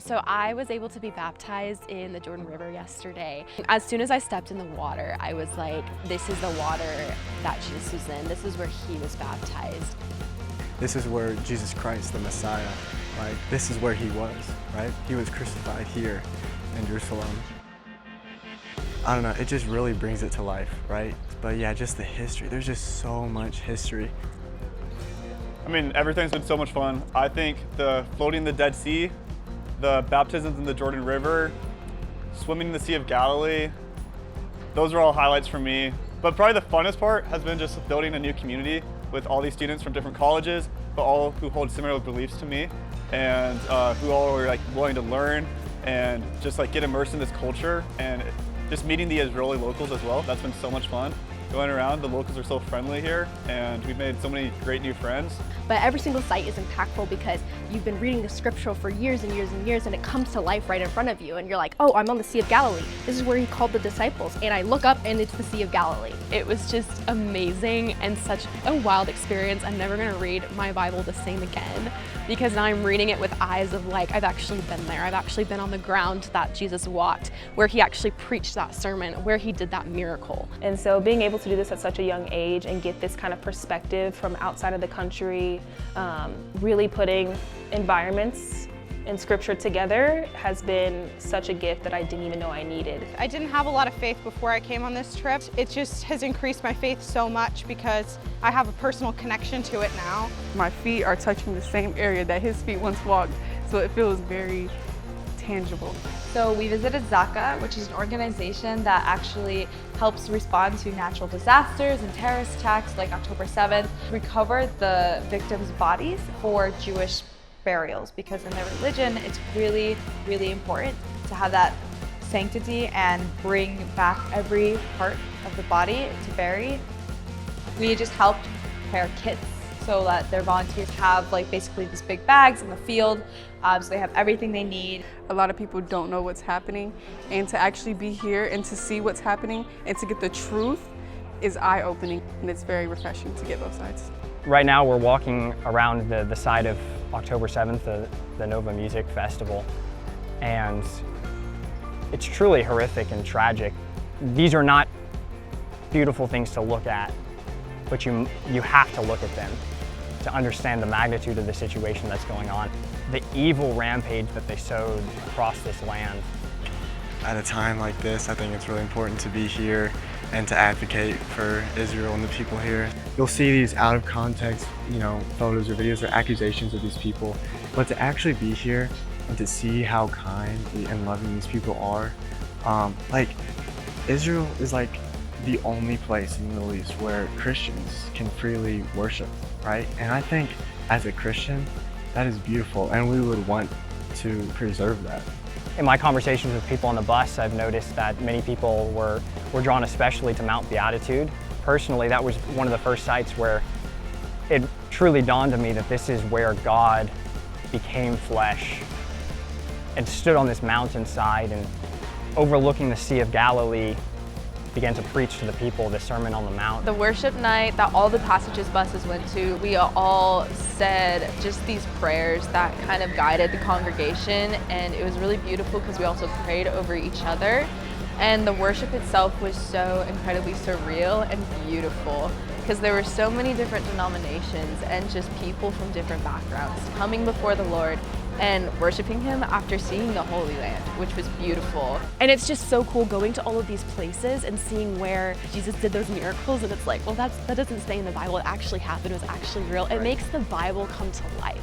So I was able to be baptized in the Jordan River yesterday. As soon as I stepped in the water, I was like, this is the water that Jesus was in. This is where he was baptized. This is where Jesus Christ, the Messiah, like, this is where he was, right? He was crucified here in Jerusalem. I don't know, it just really brings it to life, right? But yeah, just the history. There's just so much history. I mean, everything's been so much fun. I think the floating in the Dead Sea, the baptisms in the Jordan River, swimming in the Sea of Galilee, those are all highlights for me. But probably the funnest part has been just building a new community with all these students from different colleges, but all who hold similar beliefs to me, and who all are like willing to learn and just like get immersed in this culture, and just meeting the Israeli locals as well. That's been so much fun. Going around, the locals are so friendly here, and we've made so many great new friends. But every single site is impactful because you've been reading the scripture for years and years and years, and it comes to life right in front of you, and you're like, oh, I'm on the Sea of Galilee. This is where he called the disciples, and I look up and it's the Sea of Galilee. It was just amazing and such a wild experience. I'm never gonna read my Bible the same again, because now I'm reading it with eyes of like, I've actually been there. I've actually been on the ground that Jesus walked, where he actually preached that sermon, where he did that miracle. And so being able to do this at such a young age and get this kind of perspective from outside of the country, really putting environments and scripture together has been such a gift that I didn't even know I needed. I didn't have a lot of faith before I came on this trip. It just has increased my faith so much because I have a personal connection to it now. My feet are touching the same area that his feet once walked, so it feels very tangible. So we visited Zaka, which is an organization that actually helps respond to natural disasters and terrorist attacks like October 7th, recover the victims' bodies for Jewish burials, because in their religion it's really, really important to have that sanctity and bring back every part of the body to bury. We just helped prepare kits so that their volunteers have like basically these big bags in the field, so they have everything they need. A lot of people don't know what's happening, and to actually be here and to see what's happening and to get the truth is eye-opening, and it's very refreshing to get both sides. Right now we're walking around the side of October 7th, the Nova Music Festival, and it's truly horrific and tragic. These are not beautiful things to look at, but you have to look at them to understand the magnitude of the situation that's going on. The evil rampage that they sowed across this land. At a time like this, I think it's really important to be here and to advocate for Israel and the people here. You'll see these out of context, photos or videos or accusations of these people, but to actually be here and to see how kind and loving these people are, like Israel is like the only place in the Middle East where Christians can freely worship, right? And I think as a Christian, that is beautiful, and we would want to preserve that. In my conversations with people on the bus, I've noticed that many people were drawn especially to Mount Beatitude. Personally, that was one of the first sites where it truly dawned on me that this is where God became flesh and stood on this mountainside and overlooking the Sea of Galilee, began to preach to the people the Sermon on the Mount. The worship night that all the passages buses went to, we all said just these prayers that kind of guided the congregation, and it was really beautiful because we also prayed over each other. And the worship itself was so incredibly surreal and beautiful because there were so many different denominations and just people from different backgrounds coming before the Lord and worshiping him after seeing the Holy Land, which was beautiful. And it's just so cool going to all of these places and seeing where Jesus did those miracles, and it's like, well, that doesn't stay in the Bible. It actually happened. It was actually real. It makes the Bible come to life.